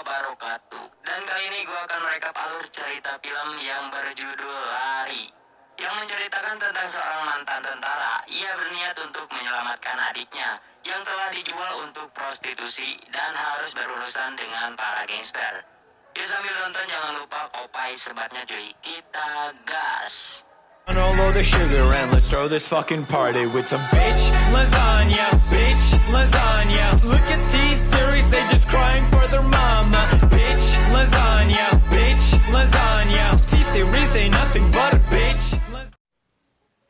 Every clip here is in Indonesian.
wabarakatuh. Dan kali ini gue akan merekap alur cerita film yang berjudul Lari, yang menceritakan tentang seorang mantan tentara. Ia berniat untuk menyelamatkan adiknya yang telah dijual untuk prostitusi dan harus berurusan dengan para gangster. Yuk sambil nonton jangan lupa kopai sebatnya cuy. Kita gas. All of the sugar and let's throw this fucking party with some bitch lasagna, bitch lasagna. Look at T-Series, they just crying for their mama. Bitch lasagna, bitch lasagna. T-Series ain't nothing but a bitch.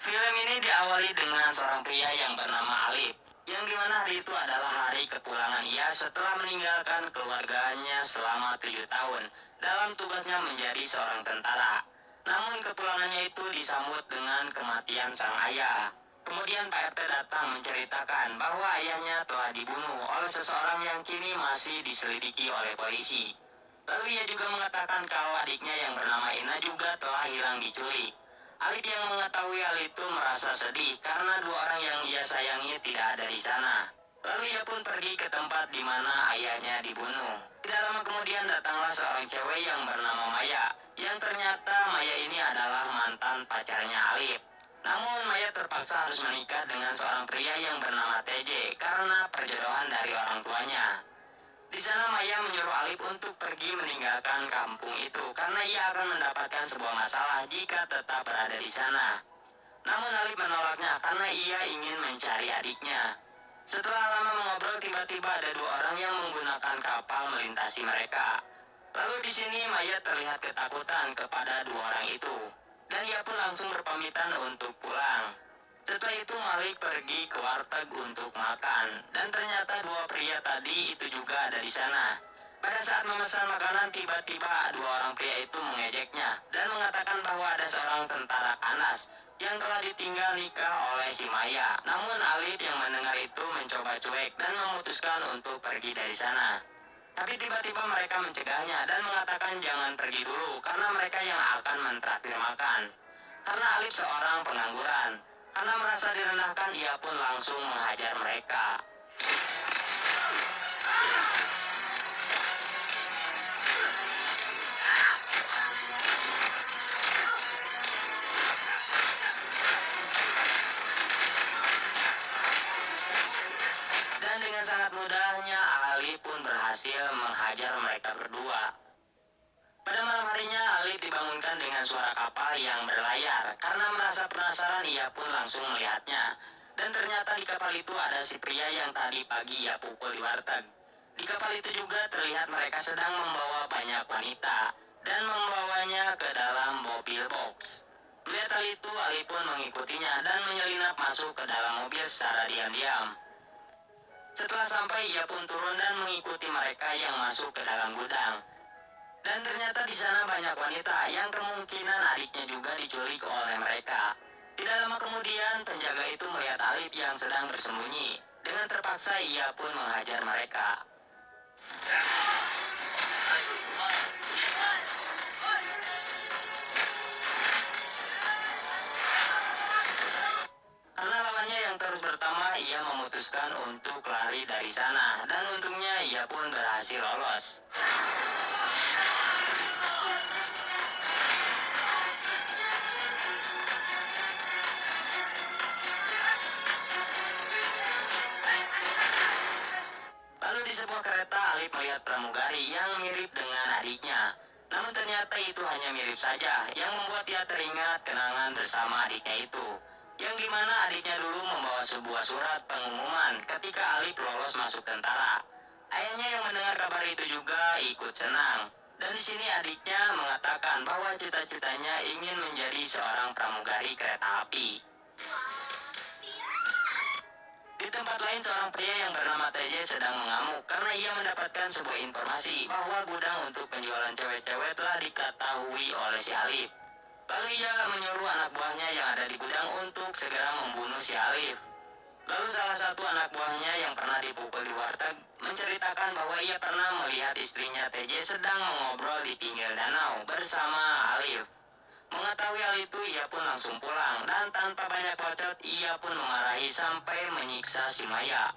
Film ini diawali dengan seorang pria yang bernama Alif, yang dimana hari itu adalah hari kepulangan ia setelah meninggalkan keluarganya selama 7 tahun dalam tugasnya menjadi seorang tentara. Namun kepulangannya itu disambut dengan kematian sang ayah. Kemudian Pak RT datang menceritakan bahwa ayahnya telah dibunuh oleh seseorang yang kini masih diselidiki oleh polisi. Lalu ia juga mengatakan kalau adiknya yang bernama Ina juga telah hilang diculik. Alif yang mengetahui hal itu merasa sedih karena 2 orang yang ia sayangi tidak ada di sana. Lalu ia pun pergi ke tempat di mana ayahnya dibunuh. Tidak lama kemudian datanglah seorang cewek yang bernama Maya, yang ternyata Maya ini adalah mantan pacarnya Alif. Namun Maya terpaksa harus menikah dengan seorang pria yang bernama TJ karena perjodohan dari orang tuanya. Di sana Maya menyuruh Alif untuk pergi meninggalkan kampung itu karena ia akan mendapatkan sebuah masalah jika tetap berada di sana. Namun Alif menolaknya karena ia ingin mencari adiknya. Setelah lama mengobrol, tiba-tiba ada 2 orang yang menggunakan kapal melintasi mereka. Lalu di sini Maya terlihat ketakutan kepada 2 orang itu, dan ia pun langsung berpamitan untuk pulang. Setelah itu Malik pergi ke warteg untuk makan, dan ternyata 2 pria tadi itu juga ada di sana. Pada saat memesan makanan, tiba-tiba 2 orang pria itu mengejeknya dan mengatakan bahwa ada seorang tentara Kanas yang telah ditinggal nikah oleh si Maya. Namun Alif yang mendengar itu mencoba cuek dan memutuskan untuk pergi dari sana. Tapi tiba-tiba mereka mencegahnya dan mengatakan jangan pergi dulu karena mereka yang akan mentraktir makan. Karena Alif seorang pengangguran. Karena merasa direndahkan, ia pun langsung menghajar mereka. Dan dengan sangat mudahnya, Alif pun berhasil menghajar mereka berdua. Pada malam harinya, Alif dibangunkan dengan suara kapal yang berlayar. Karena merasa penasaran, ia pun langsung melihatnya. Dan ternyata di kapal itu ada si pria yang tadi pagi ia pukul di warteg. Di kapal itu juga terlihat mereka sedang membawa banyak wanita dan membawanya ke dalam mobil box. Melihat hal itu, Alif pun mengikutinya dan menyelinap masuk ke dalam mobil secara diam-diam. Setelah sampai, ia pun turun dan mengikuti mereka yang masuk ke dalam gudang. Dan ternyata di sana banyak wanita yang kemungkinan adiknya juga diculik oleh mereka. Tidak lama kemudian, penjaga itu melihat Alif yang sedang bersembunyi. Dengan terpaksa ia pun menghajar mereka. Karena lawannya yang terus bertambah, ia memutuskan untuk lari dari sana. Dan untungnya ia pun berhasil lolos. Di sebuah kereta, Alif melihat pramugari yang mirip dengan adiknya. Namun ternyata itu hanya mirip saja, yang membuat ia teringat kenangan bersama adiknya itu. Yang dimana adiknya dulu membawa sebuah surat pengumuman ketika Alif lolos masuk tentara. Ayahnya yang mendengar kabar itu juga ikut senang. Dan di sini adiknya mengatakan bahwa cita-citanya ingin menjadi seorang pramugari kereta api. Di tempat lain, seorang pria yang bernama TJ sedang mengamuk karena ia mendapatkan sebuah informasi bahwa gudang untuk penjualan cewek-cewek telah diketahui oleh si Alif. Lalu ia menyuruh anak buahnya yang ada di gudang untuk segera membunuh si Alif. Lalu salah satu anak buahnya yang pernah dipukul di warteg menceritakan bahwa ia pernah melihat istrinya TJ sedang mengobrol di pinggir danau bersama Alif. Mengetahui hal itu, ia pun langsung pulang dan tanpa banyak bacot, ia pun memarahi sampai menyiksa si Maya.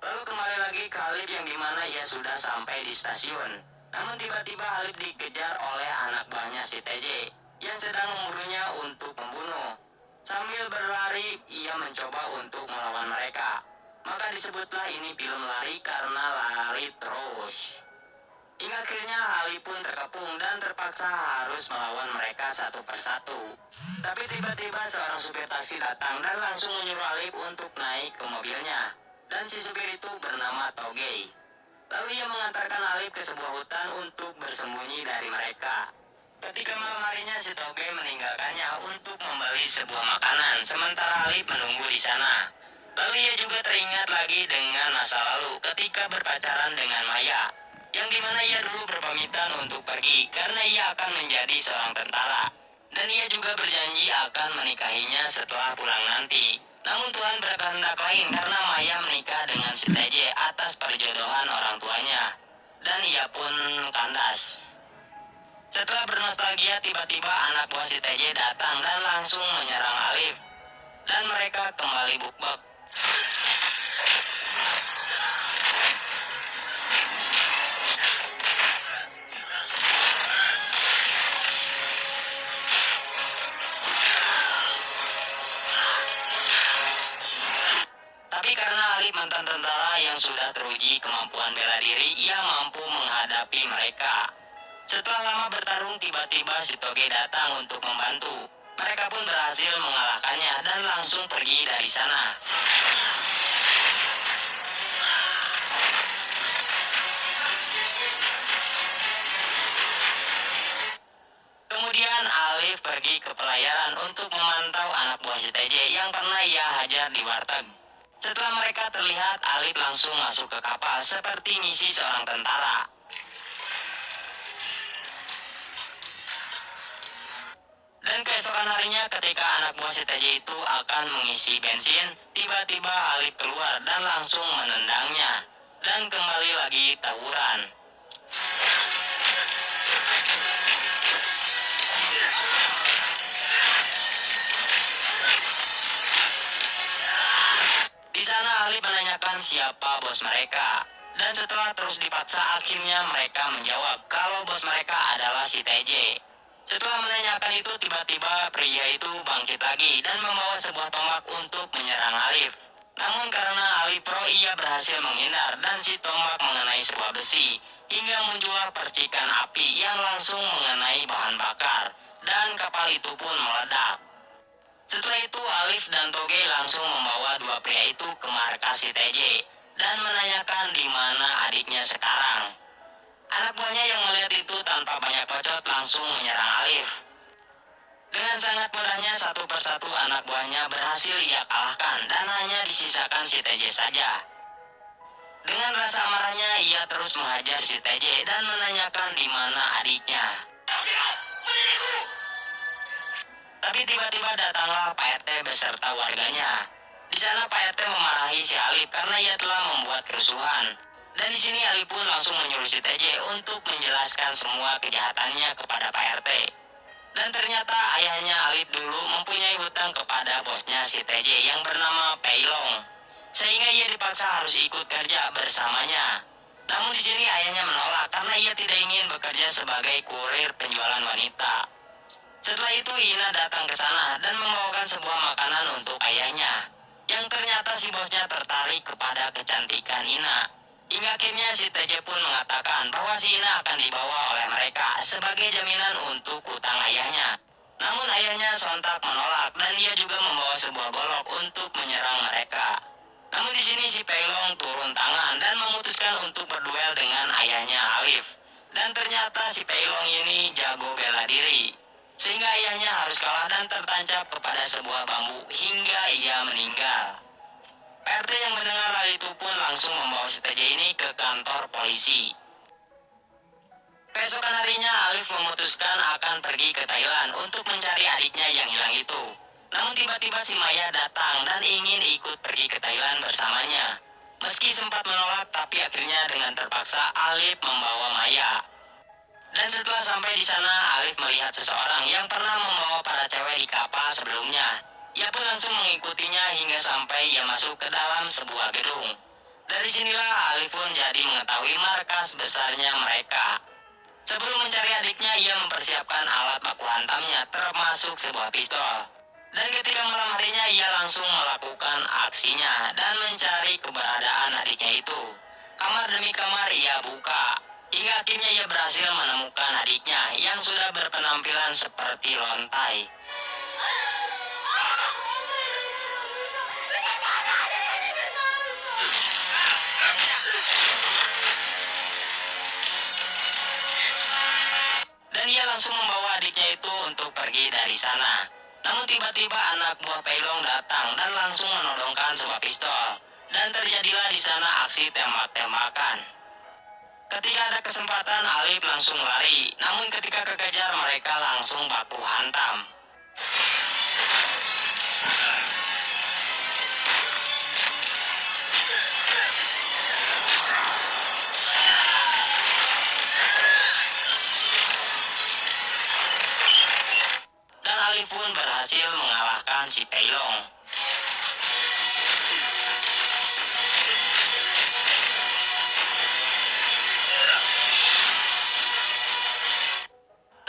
Lalu kembali lagi ke Alif yang dimana ia sudah sampai di stasiun. Namun tiba-tiba Alif dikejar oleh anak buahnya si TJ yang sedang memburunya untuk membunuh. Sambil berlari, ia mencoba untuk melawan mereka. Maka disebutlah ini film lari karena lari terus. Hingga akhirnya Ali pun terkepung dan terpaksa harus melawan mereka satu persatu. Tapi tiba-tiba seorang supir taksi datang dan langsung menyuruh Alif untuk naik ke mobilnya. Dan si supir itu bernama Togei. Lalu ia mengantarkan Alif ke sebuah hutan untuk bersembunyi dari mereka. Ketika malam harinya si Togei meninggalkannya untuk membeli sebuah makanan, sementara Alif menunggu di sana. Lalu ia juga teringat lagi dengan masa lalu ketika berpacaran dengan Maya, yang dimana ia dulu berpamitan untuk pergi karena ia akan menjadi seorang tentara. Dan ia juga berjanji akan menikahinya setelah pulang nanti. Namun Tuhan berkehendak lain karena Maya menikah dengan si TJ atas perjodohan orang tuanya. Dan ia pun kandas. Setelah bernostalgia, tiba-tiba anak buah si TJ datang dan langsung menyerang Alif. Dan mereka kembali bukbek. Tapi karena Alif mantan tentara yang sudah teruji kemampuan bela diri, ia mampu menghadapi mereka. Setelah lama bertarung, tiba-tiba si Toge datang untuk membantu. Mereka pun berhasil mengalahkannya dan langsung pergi dari sana. Kemudian Alif pergi ke pelayaran untuk memantau anak buah si TJ yang pernah ia hajar di warteg. Setelah mereka terlihat, Alif langsung masuk ke kapal seperti misi seorang tentara. Dan keesokan harinya ketika anak buah si TJ itu akan mengisi bensin, tiba-tiba Alif keluar dan langsung menendangnya. Dan kembali lagi tawuran. Di sana Alif menanyakan siapa bos mereka. Dan setelah terus dipaksa, akhirnya mereka menjawab kalau bos mereka adalah si TJ. Setelah menanyakan itu, tiba-tiba pria itu bangkit lagi dan membawa sebuah tombak untuk menyerang Alif. Namun karena Alif pro, ia berhasil menghindar dan si tombak mengenai sebuah besi. Hingga muncullah percikan api yang langsung mengenai bahan bakar. Dan kapal itu pun meledak. Setelah itu Alif dan Toge langsung membawa dua pria itu ke markas si TJ dan menanyakan di mana adiknya sekarang. Anak buahnya yang melihat itu tanpa banyak bacot langsung menyerang Alif. Dengan sangat mudahnya satu persatu anak buahnya berhasil ia kalahkan dan hanya disisakan si TJ saja. Dengan rasa amarahnya ia terus menghajar si TJ dan menanyakan di mana adiknya. Tapi tiba-tiba datanglah Pak RT beserta warganya. Di sana Pak RT memarahi si Alif karena ia telah membuat kerusuhan. Dan di sini Alif pun langsung menyuruh si TJ untuk menjelaskan semua kejahatannya kepada Pak RT. Dan ternyata ayahnya Alif dulu mempunyai hutang kepada bosnya si TJ yang bernama Peilong, sehingga ia dipaksa harus ikut kerja bersamanya. Namun di sini ayahnya menolak karena ia tidak ingin bekerja sebagai kurir penjualan wanita. Setelah itu Ina datang ke sana dan membawakan sebuah makanan untuk ayahnya, yang ternyata si bosnya tertarik kepada kecantikan Ina. Hingga akhirnya si TJ pun mengatakan bahwa si Ina akan dibawa oleh mereka sebagai jaminan untuk hutang ayahnya. Namun ayahnya sontak menolak dan ia juga membawa sebuah golok untuk menyerang mereka. Namun di sini si Peilong turun tangan dan memutuskan untuk berduel dengan ayahnya Alif. Dan ternyata si Peilong ini jago bela diri, sehingga ayahnya harus kalah dan tertancap kepada sebuah bambu hingga ia meninggal. PRT yang mendengar hal itu pun langsung membawa si TJ ini ke kantor polisi. Keesokan harinya Alif memutuskan akan pergi ke Thailand untuk mencari adiknya yang hilang itu. Namun tiba-tiba si Maya datang dan ingin ikut pergi ke Thailand bersamanya. Meski sempat menolak, tapi akhirnya dengan terpaksa Alif membawa Maya. Dan setelah sampai di sana, Alif melihat seseorang yang pernah membawa para cewek di kapal sebelumnya. Ia pun langsung mengikutinya hingga sampai ia masuk ke dalam sebuah gedung. Dari sinilah Alif pun jadi mengetahui markas besarnya mereka. Sebelum mencari adiknya, ia mempersiapkan alat baku hantamnya, termasuk sebuah pistol. Dan ketika malam harinya, ia langsung melakukan aksinya dan mencari keberadaan adiknya itu. Kamar demi kamar ia buka, hingga akhirnya ia berhasil menemukan adiknya yang sudah berpenampilan seperti lontai. Dan ia langsung membawa adiknya itu untuk pergi dari sana. Namun tiba-tiba anak buah Peilong datang dan langsung menodongkan sebuah pistol. Dan terjadilah di sana aksi tembak-tembakan. Ketika ada kesempatan, Alif langsung lari. Namun ketika kekejar, mereka langsung baku hantam. Dan Alif pun berhasil mengalahkan si Peilong.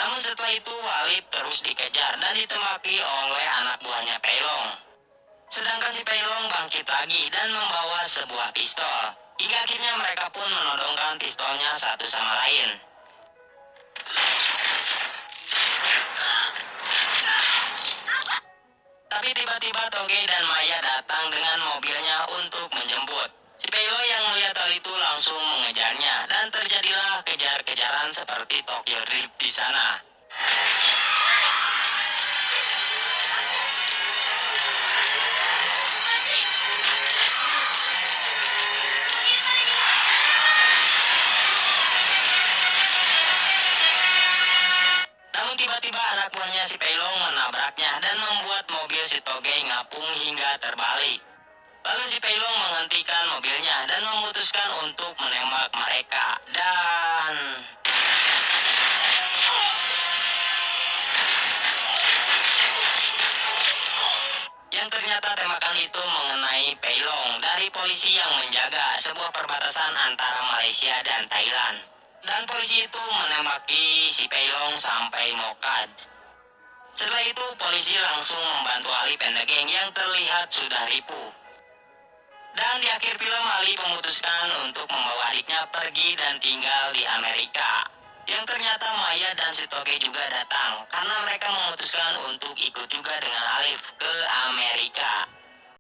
Namun setelah itu Alif terus dikejar dan ditembaki oleh anak buahnya Peilong. Sedangkan si Peilong bangkit lagi dan membawa sebuah pistol. Hingga akhirnya mereka pun menodongkan pistolnya satu sama lain. Tapi tiba-tiba Toge dan Maya datang dengan mobilnya untuk menjemput. Si Peilong yang melihat hal itu langsung mengejarnya dan terjadilah kejar-kejaran seperti Tokyo Drift di sana. Namun tiba-tiba anak buahnya si Peilong menabraknya dan membuat mobil si Toge ngapung hingga terbalik. Lalu si Peilong menghentikan mobilnya dan memutuskan untuk menembak mereka. Dan yang ternyata tembakan itu mengenai Peilong dari polisi yang menjaga sebuah perbatasan antara Malaysia dan Thailand. Dan polisi itu menembaki si Peilong sampai mokad. Setelah itu polisi langsung membantu Alif and the Gang yang terlihat sudah ripuh. Dan di akhir film Ali memutuskan untuk membawa adiknya pergi dan tinggal di Amerika. Yang ternyata Maya dan si Toge juga datang karena mereka memutuskan untuk ikut juga dengan Alif ke Amerika.